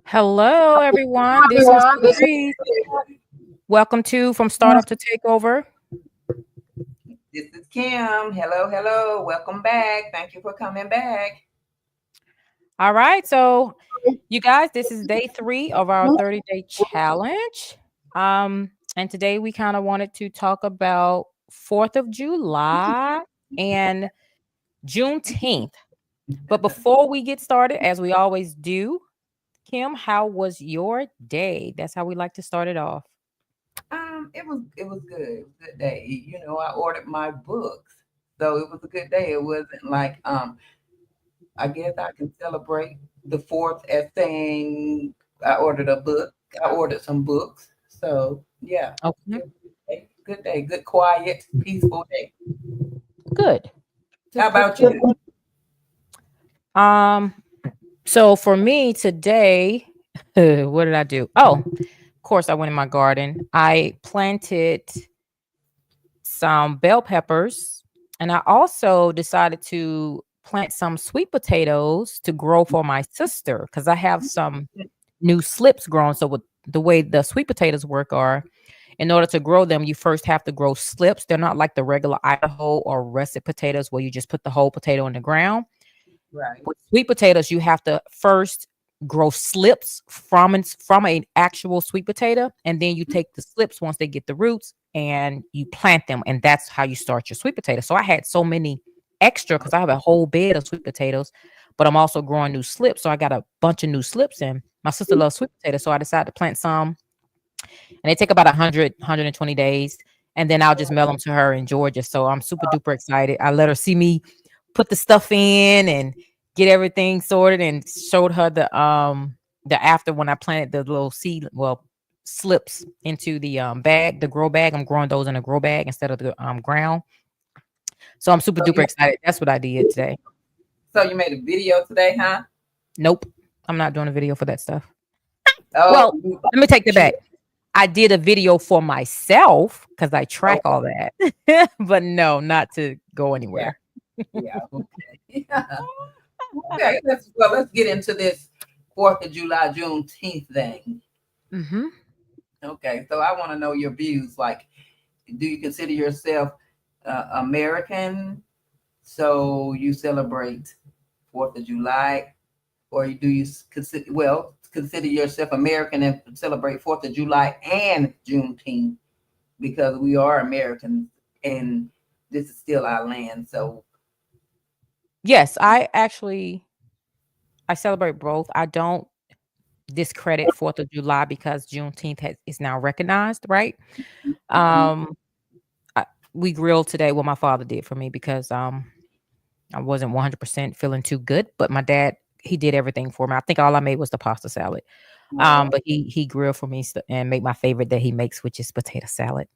Hello, everyone. This is Patrice. Welcome to From Startup to Takeover. This is Kim. Hello, hello. Welcome back. Thank you for coming back. All right. So, you guys, this is day 3 of our 30-day challenge. And today we kind of wanted to talk about 4th of July and Juneteenth. But before we get started, as we always do, Kim, how was your day? That's how we like to start it off. It was good. It was a good day. I ordered my books. So it was a good day. It wasn't like I guess I can celebrate the fourth as saying I ordered a book. I ordered some books. So yeah. Okay. It was a good day, good, quiet, peaceful day. Good. How Good, good, about good. you? Um, so for me today, what did I do? Oh, of course, I went in my garden. I planted some bell peppers, and I also decided to plant some sweet potatoes to grow for my sister because I have some new slips grown. So with the way the sweet potatoes work are, in order to grow them, you first have to grow slips. They're not like the regular Idaho or russet potatoes where you just put the whole potato in the ground. Right. With sweet potatoes, you have to first grow slips from an actual sweet potato, and then you take the slips once they get the roots and you plant them, and that's how you start your sweet potato. So I had so many extra because I have a whole bed of sweet potatoes, but I'm also growing new slips, so I got a bunch of new slips in. My sister loves sweet potatoes, so I decided to plant some, and they take about 120 days, and then I'll just mail them to her in Georgia. So I'm super duper excited. I let her see me put the stuff in and get everything sorted, and showed her the after when I planted the little seed, well, slips into the bag, the grow bag. I'm growing those in a grow bag instead of the ground. So I'm super So duper you excited. That's what I did today. so you made a video today, huh? Nope, I'm not doing a video for that stuff. Oh, Well, let me take that back. I did a video for myself because I track all okay. that, but no, not to go Yeah, anywhere. yeah, okay. Okay, let's get into this Fourth of July Juneteenth thing. Hmm. Okay, so I want to know your views. Like, do you consider yourself American? So you celebrate Fourth of July, or do you consider yourself American and celebrate Fourth of July and Juneteenth because we are Americans and this is still our land. So Yes, I celebrate both. I don't discredit 4th of July because Juneteenth is now recognized, right? mhm, Um, I, we grilled today. What my father did for me because I wasn't 100% feeling too good, but my dad, he did everything for me. I think all I made was the pasta salad. oh, But he grilled for me and made my favorite that he makes, which is potato salad.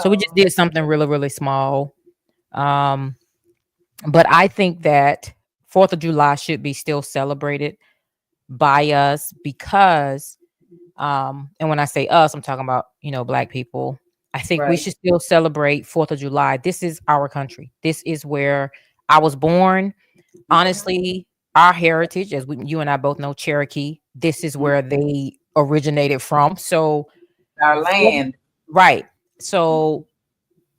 So we just oh, did something really, really small. Um, but I think that 4th of July should be still celebrated by us because, and when I say us, I'm talking about, black people. I think we right. should still celebrate 4th of July. This is our country. This is where I was born. Honestly, our heritage, as you and I both know, Cherokee, this is Mhm. where they originated from. So, Our for- land. right. So,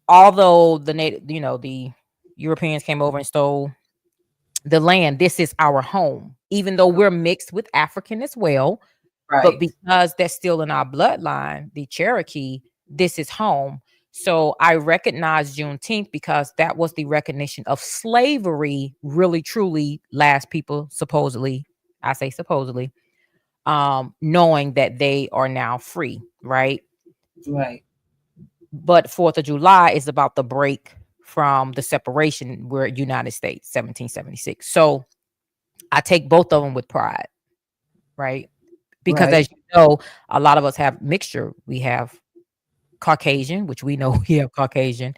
although the Europeans came over and stole the land, this is our home, even though we're mixed with African as well. But Right. because that's still in our bloodline, the Cherokee, this is home. So I recognize Juneteenth because that was the recognition of slavery, really, truly, last people supposedly, I say supposedly, knowing that they are now free, right? Right. But 4th of July is about the break from the separation. We're United States, 1776. So I take both of them with pride, right? Because Right. as you know, a lot of us have mixture. We have Caucasian, which we know we have Caucasian.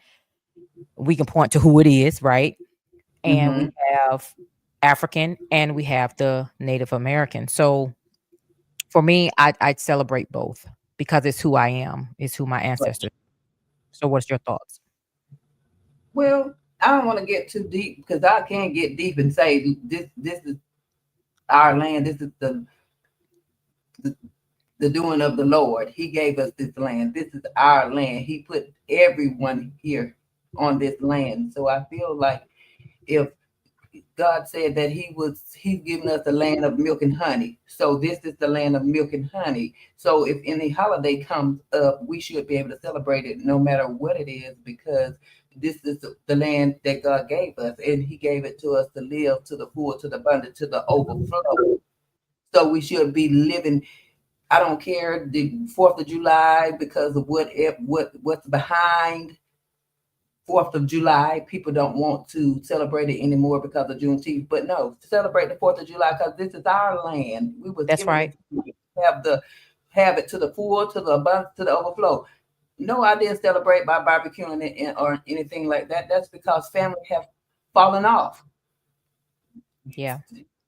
We can point to who it is, right? And we Hmm. have African and we have the Native American. So for me, I'd celebrate both because it's who I am, it's who my ancestors. So what's your thoughts? Well, I don't want to get too deep because I can't get deep and say this is our land. This is the the doing of the Lord. He gave us this land. This is our land. He put everyone here on this land. So I feel like if God said that He's given us the land of milk and honey. So this is the land of milk and honey. So if any holiday comes up, we should be able to celebrate it no matter what it is, because this is the land that God gave us, and He gave it to us to live to the full, to the abundant, to the overflow. So we should be living. I don't care the 4th of July because of what's behind 4th of July. People don't want to celebrate it anymore because of Juneteenth. But no, celebrate the 4th of July because this is our land. We was That's given right. it to have it to the full, to the abundance, to the overflow. No, I didn't celebrate by barbecuing it or anything like that. That's because family have fallen off. Yeah.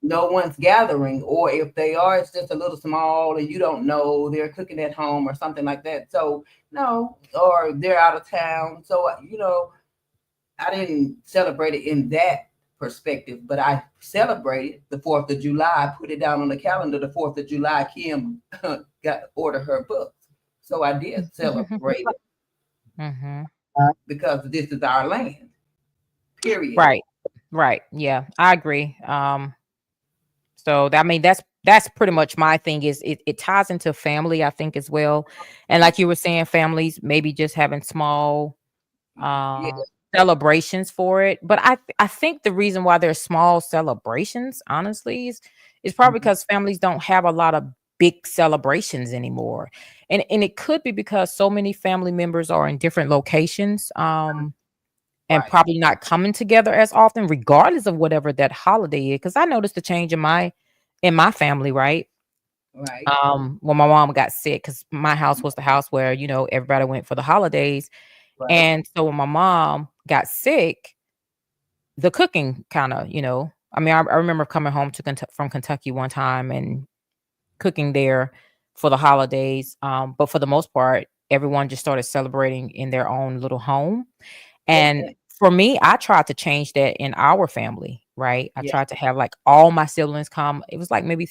No one's gathering, or if they are, it's just a little small and you don't know they're cooking at home or something like that. So no, or they're out of town. So I didn't celebrate it in that perspective, but I celebrated the 4th of July. I put it down on the calendar. The 4th of July, Kim got to order her books, so I did celebrate it Hmm. because this is our land. Period. Right. Right. Yeah, I agree. So I mean, that's pretty much my thing. Is it ties into family, I think, as well. And like you were saying, families maybe just having small Yeah. celebrations for it. But I think the reason why there's small celebrations, honestly, is probably Mhm. because families don't have a lot of big celebrations anymore. And it could be because so many family members are in different locations. And Right. probably not coming together as often, regardless of whatever that holiday is. Because I noticed the change in my family, right? Right. When my mom got sick, because my house was the house where everybody went for the holidays, Right. and so when my mom got sick, the cooking kind of, I mean, I remember coming home from Kentucky one time and cooking there for the holidays. But for the most part, everyone just started celebrating in their own little home. And And for me, I tried to change that in our family, right? I yeah. tried to have like all my siblings come. It was like maybe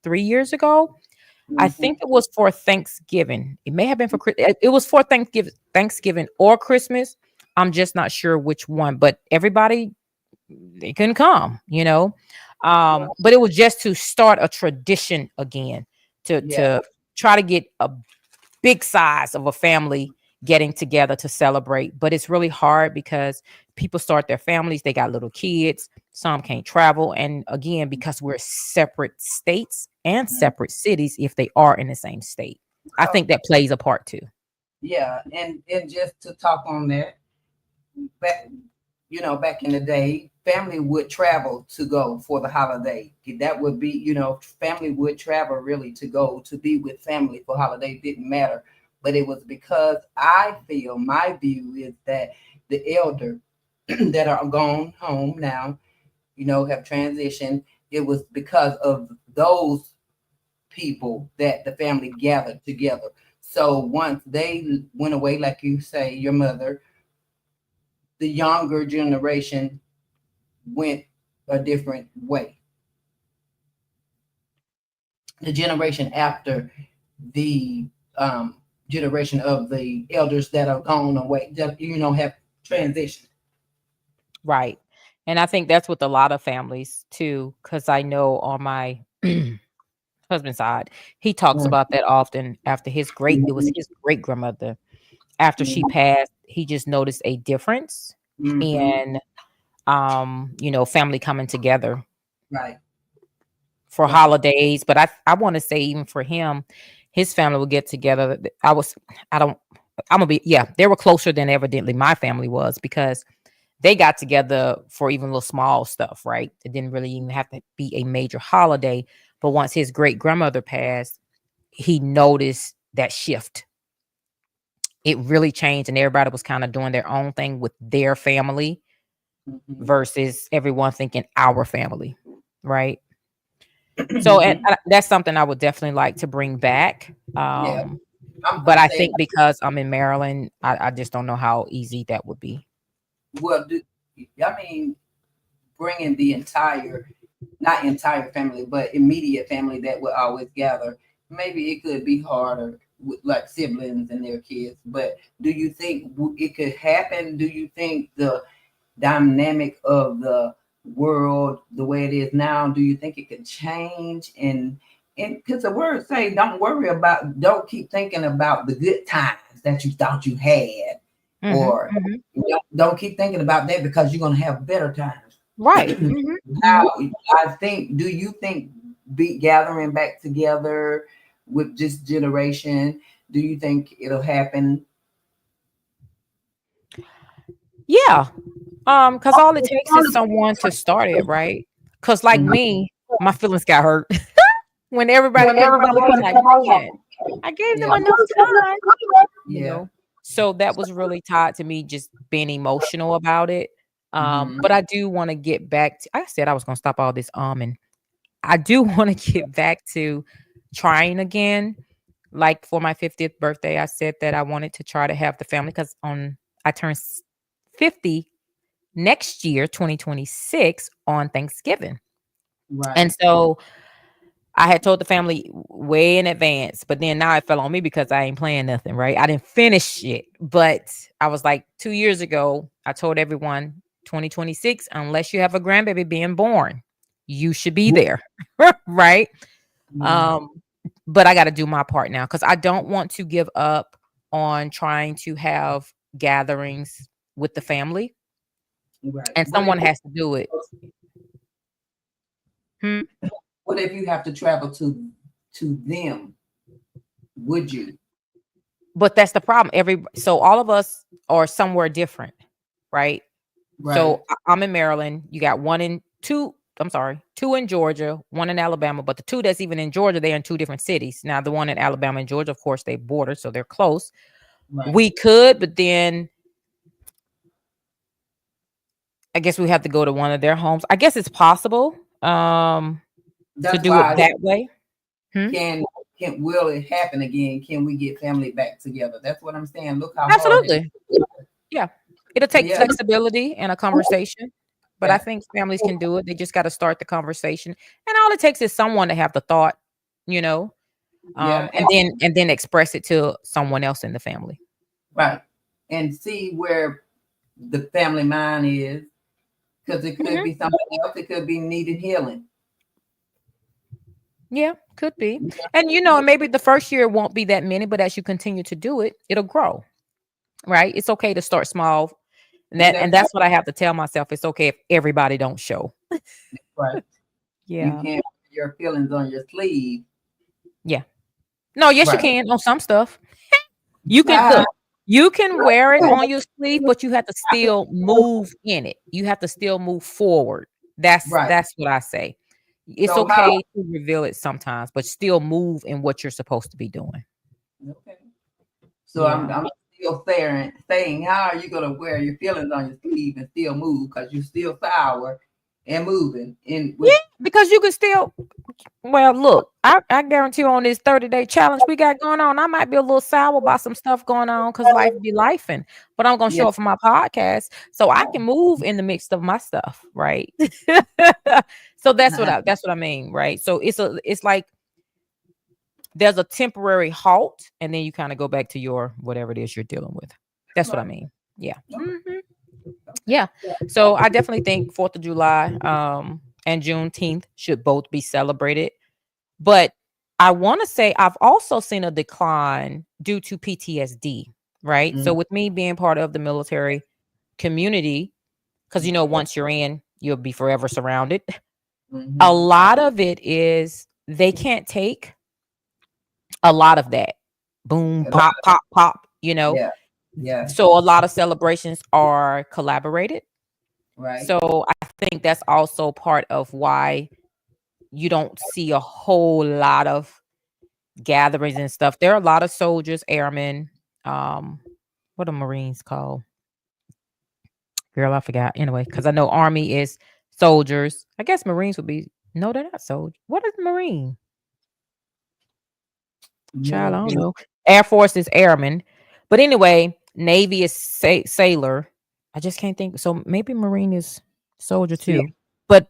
3 years ago. I Hmm. think it was for Thanksgiving. It may have been for it was for Thanksgiving or Christmas. I'm just not sure which one, but everybody they couldn't come. Well, But it was just to start a tradition again, to yeah. try to get a big size of a family getting together to celebrate. But it's really hard because people start their families, they got little kids, some can't travel. And again, because we're separate states and Mhm. separate cities, if they are in the same state, I Well, think that plays a part too. yeah. And just to talk on that, back back in the day, family would travel to go for the holiday. That would be, family would travel really to go to be with family for holiday. Didn't matter. But it was because I feel my view is that the elder that are gone home now, have transitioned. It was because of those people that the family gathered together. So once they went away, like you say, your mother, the younger generation went a different way. The generation after the generation of the elders that are gone away, that have transitioned. Right. And I think that's with a lot of families too, because I know on my husband's side, he talks about that often. It was his great grandmother. After she passed, he just noticed a difference Mm-hmm. in family coming together Right, for right. holidays. But I want to say even for him, his family would get together. I don't I'm gonna be yeah, they were closer than evidently my family was, because they got together for even little small stuff, right? It didn't really even have to be a major holiday. But once his great grandmother passed, he noticed that shift. It really changed, and everybody was kind of doing their own thing with their family Mm-hmm. versus everyone thinking our family, right? So, and Mm-hmm. that's something I would definitely like to bring back. Yeah, But I'm I saying, think because I'm in Maryland, I just don't know how easy that would be. well, I mean, bringing the entire, not entire family, but immediate family that would always gather. maybe it could be harder with like siblings and their kids, but do you think it could happen? Do you think the dynamic of the world the way it is now, do you think it could change? And because the words say don't keep thinking about the good times that you thought you had, or don't keep thinking about that because you're going to have better times. Right. How I think, do you think be gathering back together with this generation, do you think it'll happen? Yeah. Because all it takes is someone to start it, right? Because like me, my feelings got hurt when everybody couldn't come on. Like, man, I gave them enough time, you know. So that was really tied to me just being emotional about it. But I do want to get back to, I said I was gonna stop all this and I do want to get back to trying again. Like for my 50th birthday, I said that I wanted to try to have the family because I turned 50 next year, 2026, on Thanksgiving. Right. And so I had told the family way in advance, but then now it fell on me because I ain't playing nothing, right? I didn't finish it, but I was like 2 years ago, I told everyone 2026, unless you have a grandbaby being born, you should be there, right? But I got to do my part now because I don't want to give up on trying to have gatherings with the family. Right. And someone has to do it. What if you have to travel to them? Would you? But that's the problem. So all of us are somewhere different, right? So I'm in Maryland. You got two in Georgia, one in Alabama, but the two that's even in Georgia, they're in two different cities. Now, the one in Alabama and Georgia, of course, they border, so they're close. Right. We could, but then I guess we have to go to one of their homes. I guess it's possible to do it that way. Will it happen again? Can we get family back together? That's what I'm saying. Look how absolutely. Yeah. It'll take flexibility and a conversation. But I think families can do it. They just got to start the conversation. And all it takes is someone to have the thought, and then express it to someone else in the family. Right. And see where the family mind is. Because it could be something else. It could be needing healing. Yeah, could be. And maybe the first year won't be that many, but as you continue to do it, it'll grow. Right? It's okay to start small. And that's what I have to tell myself. It's okay if everybody don't show. Right. Yeah. You can't put your feelings on your sleeve. Yeah. No, yes, you can on some stuff. You can you can wear it on your sleeve, but you have to still move in it. You have to still move forward. That's what I say. It's okay to reveal it sometimes, but still move in what you're supposed to be doing. Okay. So I'm still saying, how are you going to wear your feelings on your sleeve and still move? Because you're still sour and moving. Because you can still. Well, look, I guarantee you on this 30-day challenge we got going on, I might be a little sour about some stuff going on because life be lifing. But I'm going to show up for my podcast so I can move in the midst of my stuff, right? So that's what I mean, right? So it's like there's a temporary halt, and then you kind of go back to your whatever it is you're dealing with. That's what I mean. Yeah. Yeah. So I definitely think 4th of July and Juneteenth should both be celebrated. But I want to say I've also seen a decline due to PTSD, right? So with me being part of the military community, because once you're in, you'll be forever surrounded. A lot of it is they can't take a lot of that. Boom, pop, pop, pop, Yeah. So a lot of celebrations are collaborated. Right. So I think that's also part of why you don't see a whole lot of gatherings and stuff. There are a lot of soldiers, airmen, what are Marines called? Girl, I forgot. Anyway, because I know Army is soldiers. I guess Marines would be. No, they're not soldiers. What is Marine? Child, I don't know. Air Force is airmen. But anyway, Navy is sailor. I just can't think. So maybe Marine is soldier too. But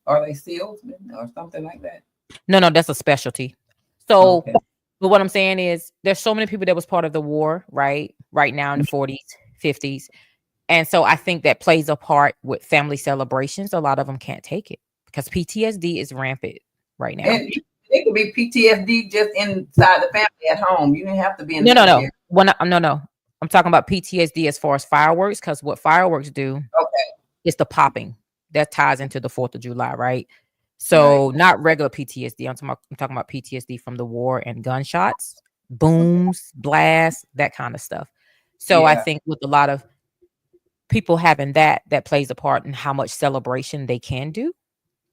are they salesmen or something like that? No, that's a specialty. So, Okay. but what I'm saying is there's so many people that was part of the war, right now in the 40s, 50s. And so I think that plays a part with family celebrations. A lot of them can't take it because PTSD is rampant right now. And it could be PTSD just inside the family at home. You didn't have to be in the No. military. No. I'm talking about PTSD as far as fireworks, because what fireworks do Okay. is the popping that ties into the 4th of July, right? Right. So not regular PTSD. I'm talking about PTSD from the war and gunshots, booms, blasts, that kind of stuff. So I Yeah. think with a lot of people having that plays a part in how much celebration they can do.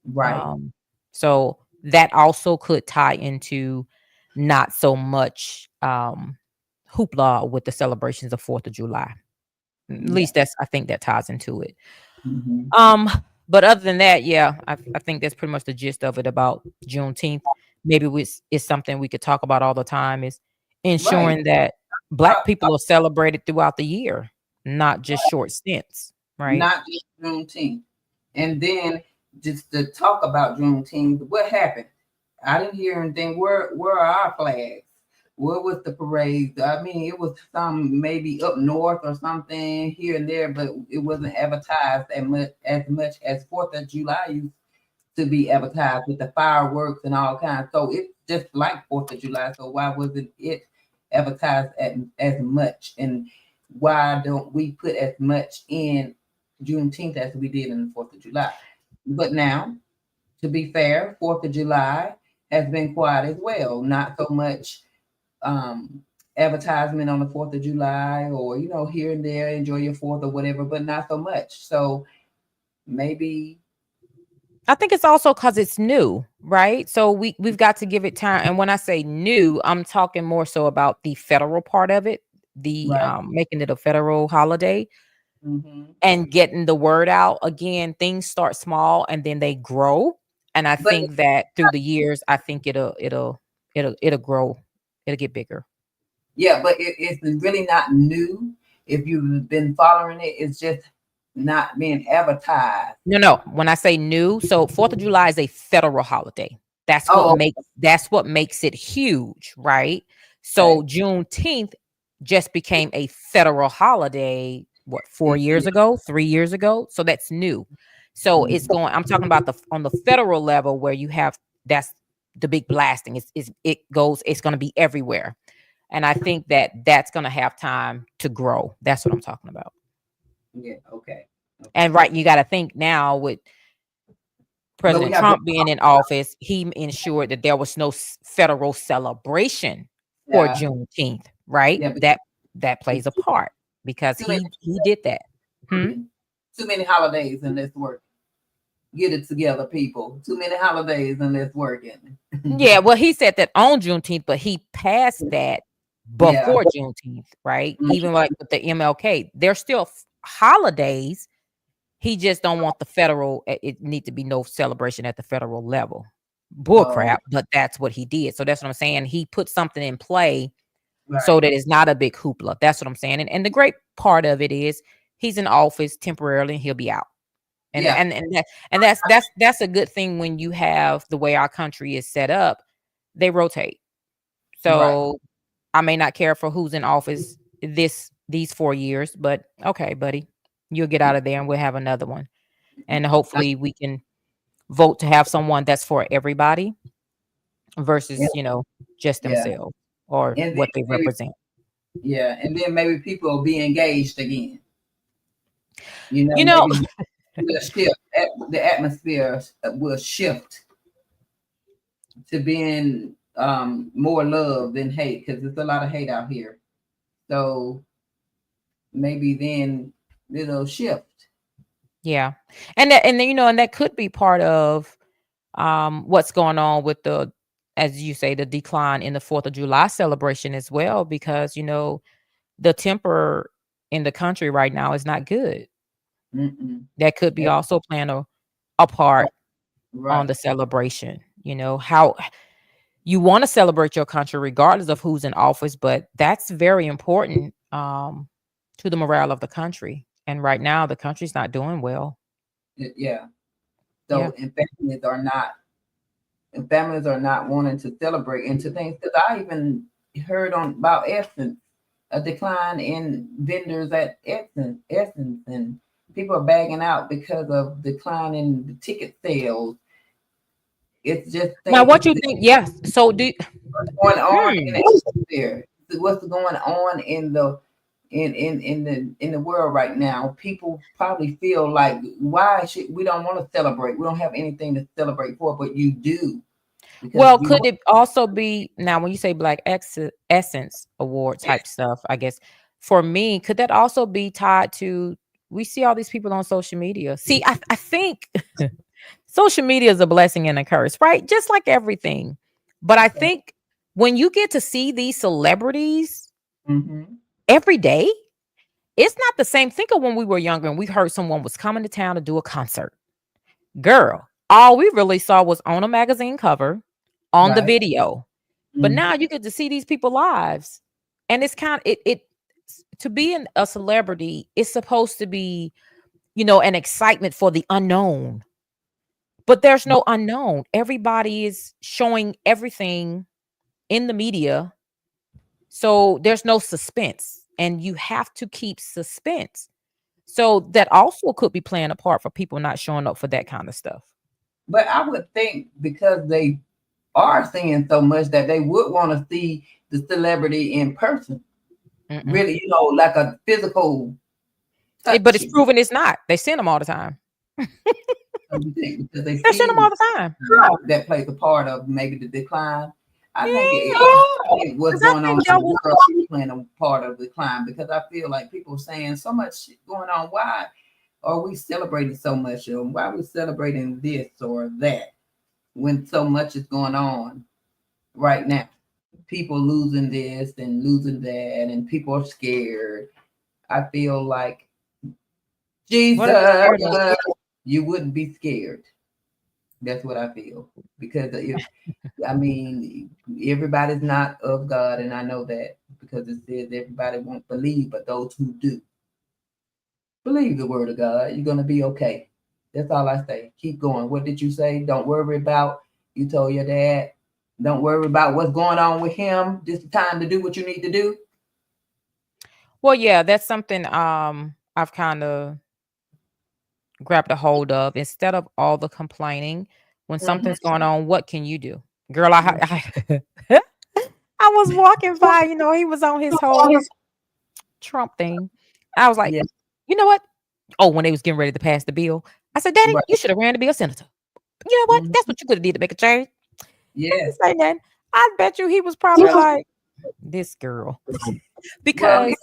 Right. Um, so that also could tie into not so much hoopla with the celebrations of 4th of July. At Yeah. least I think that ties into it. Hmm. Um, but other than that, yeah, I think that's pretty much the gist of it about Juneteenth. Maybe it's something we could talk about all the time is Right. ensuring that Black people are celebrated throughout the year, not just short stints, right? Not just Juneteenth. And then just to talk about Juneteenth, what happened? I didn't hear anything. Where are our flags? Where was the parade? I mean, it was some maybe up north or something here and there, but it wasn't advertised as 4th of July used to be advertised with the fireworks and all kinds. So it's just like 4th of July. So why wasn't it advertised as much? And why don't we put as much in Juneteenth as we did in the 4th of July? But now, to be fair, 4th of July has been quiet as well. Not so much advertisement on the 4th of July or, here and there, enjoy your 4th or whatever, but not so much. So maybe, I think it's also because it's new, right? So we've got to give it time. And when I say new, I'm talking more so about the federal part of it, the right? making it a federal holiday Mm-hmm. and getting the word out. Again, things start small and then they grow. And I But think that through the years, I think it'll grow. It'll get bigger. yeah, but it's really not new. If you've been following it, it's just not being advertised. No. When I say new, so 4th of July is a federal holiday. Oh, That's what makes it huge, right? okay. So Juneteenth just became a federal holiday, what, 4 years Yeah. ago, 3 years ago? So that's new. So I'm talking about on the federal level where you have that's the big blasting. It's gonna be everywhere. And I think that's gonna have time to grow. That's what I'm talking about. Yeah. Okay. Okay. And right, you got to think now with But we President have to. Trump being in office, he ensured that there was no federal celebration for Yeah. Juneteenth, right? Yeah. But That plays a part because too many, he did that. Hmm? too many holidays and let's work. Get it together, people. Too many holidays and let's working. Yeah, well, he said that on Juneteenth, but he passed that Yeah. before Juneteenth, right? Mhm. Even like with the MLK, there's still holidays. He just don't want the federal. It need to be no celebration at the federal level. Bull Oh, crap, but that's what he did. So that's what I'm saying. He put something in play so right. that it's not a big hoopla. That's what I'm saying. And the great part of it is he's in office temporarily and he'll be out. And Yeah. that's a good thing when you have the way our country is set up. They rotate. Right. So I may not care for who's in office these 4 years, but okay, buddy, you'll get out of there and we'll have another one. And hopefully we can vote to have someone that's for everybody Yeah. versus, just Yeah. themselves or And then what they maybe, represent. yeah, and then maybe people will be engaged again. You know, Maybe we'll shift. The atmosphere will shift to being more love than hate because there's a lot of hate out here. So maybe then it'll shift. yeah. And that could be part of what's going on with as you say, the decline in the 4th of July celebration as well, because the temper in the country right now is not good. Mm-mm. That could be Yeah, also playing a part on right. the celebration. How you want to celebrate your country regardless of who's in office, but that's very important to the morale of the country. And right now, the country's not doing well. Yeah. Yeah. So and families are not and families are not wanting to celebrate into things. Because I even heard on about Essence, a decline in vendors at Essence, and people are bagging out because of decline in the ticket sales. It's just Now, things what you think? Yes. So do. going on in Hmm. the atmosphere. What's going on in the in the world right now? People probably feel like, why should we don't want to celebrate? We don't have anything to celebrate for, but you do, because Well, we could it also be now when you say Black Essence Award type stuff? I guess for me, could that also be tied to? We see all these people on social media. See, I think social media is a blessing and a curse, right? Just like everything. But I think when you get to see these celebrities mm-hmm. every day, it's not the same. Think of when we were younger and we heard someone was coming to town to do a concert. Girl, all we really saw was on a magazine cover, on the Right. video. But Mm-hmm. now you get to see these people lives. And it's kind of it to be a celebrity is supposed to be, an excitement for the unknown. But there's no unknown. Everybody is showing everything in the media. So there's no suspense. And you have to keep suspense. So that also could be playing a part for people not showing up for that kind of stuff. But I would think because they are seeing so much that they would want to see the celebrity in person. Mm-mm. Really, like a physical But it's touch. proven it's not. They send them all the time. Because they They send them all see the time. that plays a part of maybe the decline. I think Yeah. what's 'Cause I going on think in that the was world is playing a part of the decline, because I feel like people saying so much shit going on. Why are we celebrating so much? Or why are we celebrating this or that when so much is going on right now? People losing this and losing that, and people are scared. I feel like, what are they Jesus, scared of? you wouldn't be scared. That's what I feel. Because if I mean, everybody's not of God, and I know that, because it says everybody won't believe, but those who do believe the word of God, you're gonna be okay. That's all I say. Keep going. What did you say? Don't worry about. You told your dad, don't worry about what's going on with him. Just the time to do what you need to do. Well, yeah, that's something I've kind of grabbed a hold of. Instead of all the complaining, when Mm-hmm. something's going on, what can you do? Girl, I was walking by, he was on his whole Trump thing. I was like, Yeah. you know what? Oh, when they was getting ready to pass the bill, I said, Daddy, Right. you should have ran to be a senator. You know what? Mm-hmm. That's what you could have did to make a change. I Yeah. didn't say nothing. I bet you he was probably like, this girl. Well, Because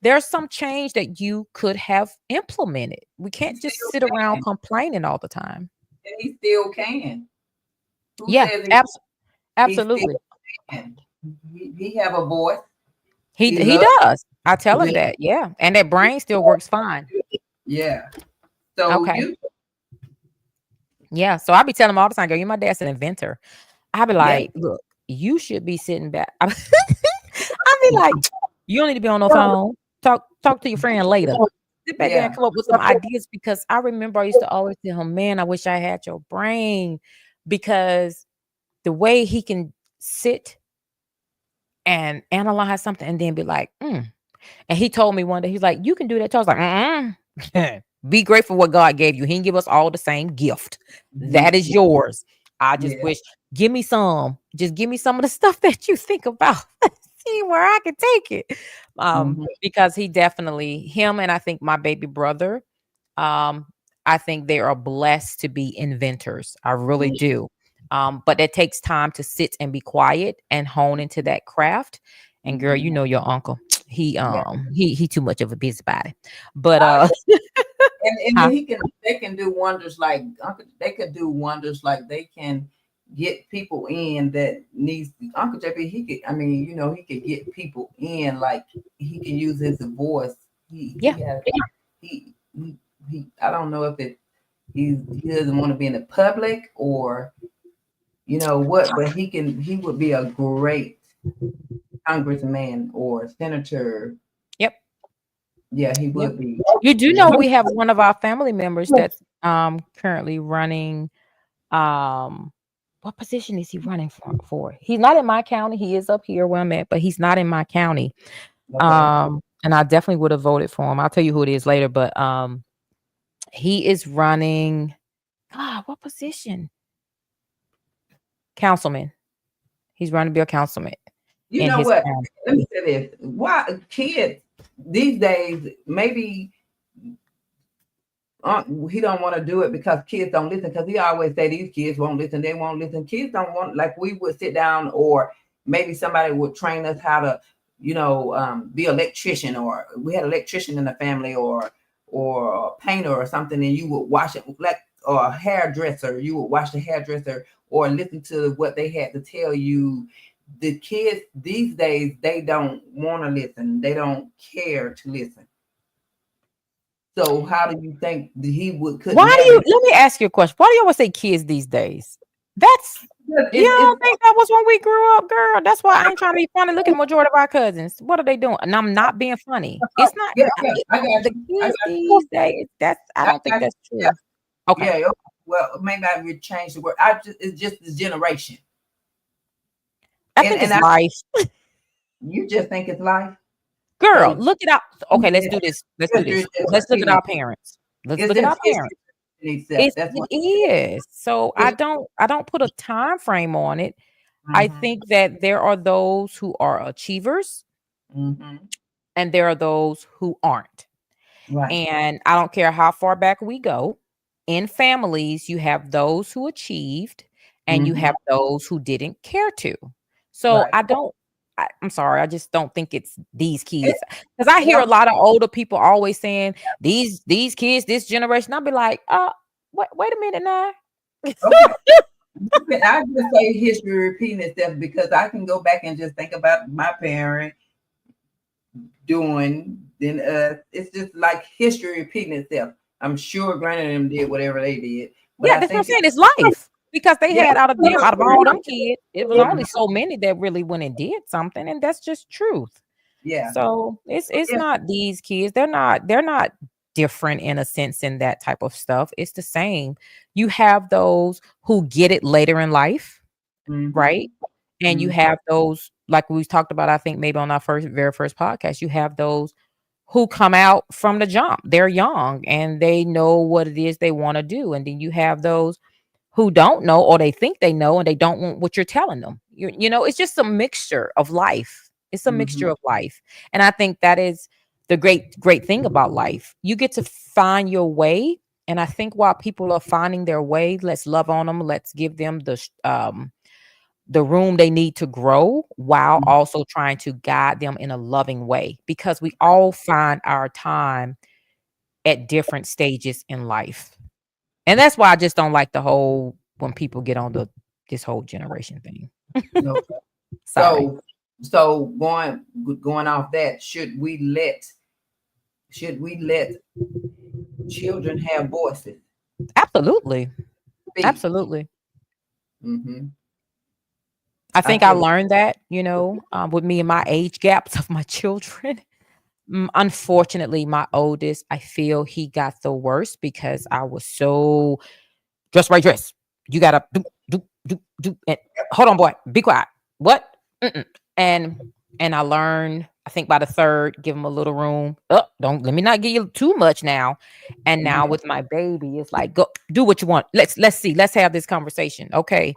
there's some change that you could have implemented. We he can't just still sit around can. complaining all the time. And he still can. Who Yeah, says he still absolutely. can? He have a voice. He He he loves. does. I tell him that. Yeah, and that brain still works fine. Yeah. So Okay. Yeah. So I be telling him all the time, girl, you my dad's an inventor. I be yeah. like, look, you should be sitting back. I be like, you don't need to be on the phone. Talk to your friend later. Sit back there and Yeah. come up with some ideas, because I remember I used to always tell him, man, I wish I had your brain, because the way he can sit and analyze something and then be like, And he told me one day, he's like, you can do that too. I was like, be grateful what God gave you. He didn't give us all the same gift. That is yours. I just Yeah. wish, just give me some of the stuff that you think about. See where I can take it. Mhm. Because him and I think my baby brother, I think they are blessed to be inventors. I really do. But it takes time to sit and be quiet and hone into that craft. And girl, you know your uncle. He Yeah. he too much of a busybody. But I, and huh? they can do wonders like they could do wonders like they can get people in that needs Uncle JP. He could, I mean, he could get people in, like he can use his voice. Yeah. He he I don't know if he doesn't want to be in the public, or what, but he would be a great congressman or senator. Yep. Yeah, he Yep. would be. You do Yeah. know we have one of our family members that's currently running um what position is he running for? He's not in my county. He is up here where I'm at, but he's not in my county. Okay. And I definitely would have voted for him. I'll tell you who it is later, but he is running. God, what position? Councilman. He's running to be a councilman You in know his what? county. Let me say this. Why kids these days, maybe he don't want to do it because kids don't listen, because he always say these kids won't listen, they won't listen. Kids don't want, like we would sit down, or maybe somebody would train us how to, be an electrician, or we had an electrician in the family, or a painter or something, and you would watch it, like, or a hairdresser, you would watch the hairdresser or listen to what they had to tell you. The kids these days, they don't want to listen, they don't care to listen. So how do you think he could Why do you? navigate? Let me ask you a question. Why do you always say kids these days? That's you It's don't think that was when we grew up, girl? That's why I ain't trying to be funny. Look at the majority of our cousins. What are they doing? And I'm not being funny. It's not yeah, yeah, I got the you. I kids got these days. That's I I don't think got that's you. Yeah, true. Okay. yeah. Okay. Well, maybe I would change the word. It's just the generation, I and think and it's I life. you just think it's life. Girl, So look it up. Okay, let's yeah, do this. Let's do history this. is just Let's look at repeating. our parents. Let's It's look at our just parents. history repeating itself. That's It what is. So it is. I don't put a time frame on it. I Mm-hmm, think that there are those who are achievers mm-hmm. and there are those who aren't. Right. And I don't care how far back we go. In families, you have those who achieved and you Mm-hmm. have those who didn't care to. So Right. I'm sorry, I just don't think it's these It, kids. Because I hear well, a lot of older people always saying these kids, this generation. I'll be like, wait a minute now. okay. I just say history repeating itself because I can go back and just think about my parents doing, then it's just like history repeating itself. I'm sure Granny and them did whatever they did, but Yeah, I that's what I'm think saying. It's life. Because they yeah, had out of all them kids, it was only so many that really went and did something, and that's just truth. yeah, So it's yeah. not these kids. They're not different in a sense in that type of stuff. It's the same. You have those who get it later in life, Mm-hmm, right? And you mm-hmm, have those, like we talked about, I think maybe on our very first podcast, you have those who come out from the jump. They're young and they know what it is they want to do. And then you have those who don't know or they think they know and they don't want what you're telling them. It's just a mixture of life. It's a mm-hmm. mixture of life. And I think that is the great thing about life. You get to find your way. And I think while people are finding their way, let's love on them. Let's give them the room they need to grow while also trying to guide them in a loving way, because we all find our time at different stages in life. And that's why I just don't like the whole when people get on this whole generation thing. Okay. Sorry. So going off that, should we let children have voices? Absolutely. Speak. Absolutely. Mm-hmm. I I think I feel learned that, with me and my age gaps of my children. Unfortunately, my oldest, I feel he got the worst because I was so dress. You gotta do. And hold on, boy, be quiet. What? Mm-mm. And I learned. I think by the third, give him a little room. Oh, don't let me not give you too much now. And now mhm. with my baby, it's like go do what you want. Let's see. Let's have this conversation. Okay.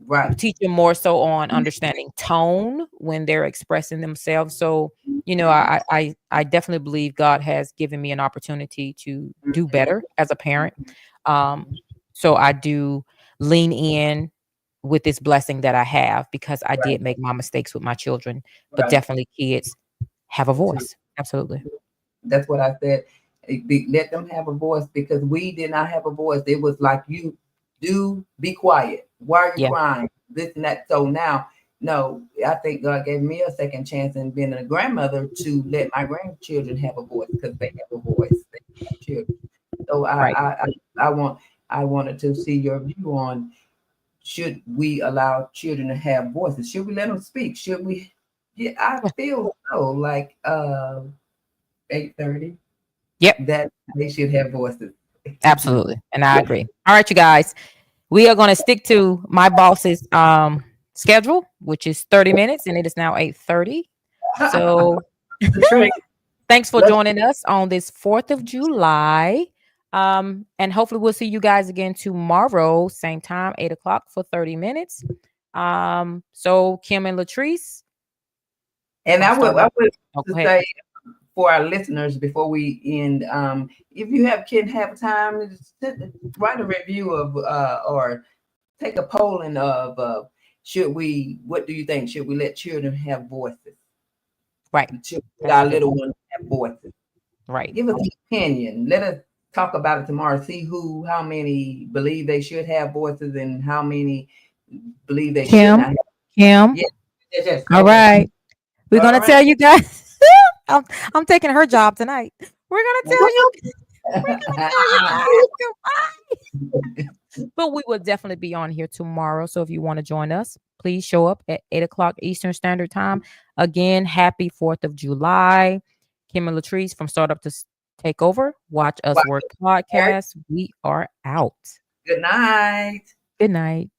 Right. Teach them more so on understanding tone when they're expressing themselves. So, I definitely believe God has given me an opportunity to do better as a parent. Um, so I do lean in with this blessing that I have because I Right. did make my mistakes with my children, but Right. definitely kids have a voice. Absolutely. That's what I said. Let them have a voice because we did not have a voice. It was like you do be quiet. Why are you Yeah. crying? This and that. So now, no, I think God gave me a second chance in being a grandmother to let my grandchildren have a voice because they have a voice. They have children. So Right. I wanted to see your view on, should we allow children to have voices? Should we let them speak? Should we? Yeah, I Yeah. feel so like 8:30 Yep. that they should have voices. Absolutely. And I agree. All right, you guys. We are going to stick to my boss's schedule, which is 30 minutes, and it is now 8:30. So The trick. thanks for Let's- joining us on this 4th of July. And hopefully we'll see you guys again tomorrow, same time, 8 o'clock for 30 minutes. So Kim and Latrice. And I would Oh, to go ahead. say for our listeners before we end, if you can have time, just write a review of or take a polling of what do you think? Should we let children have voices? Right. Should That's our good. little ones have voices? Right. Give us an opinion. Let us talk about it tomorrow. See how many believe they should have voices and how many believe they should not have. Kim. Yes, yes. All Okay. right. We're All gonna right. tell you guys. I'm taking her job tonight. We're gonna tell you. We're gonna tell you guys. Goodbye. But we will definitely be on here tomorrow. So if you want to join us, please show up at 8 o'clock Eastern Standard Time. Again, happy 4th of July. Kim and Latrice from Startup to Takeover. Watch Us Work podcast. We are out. Good night. Good night.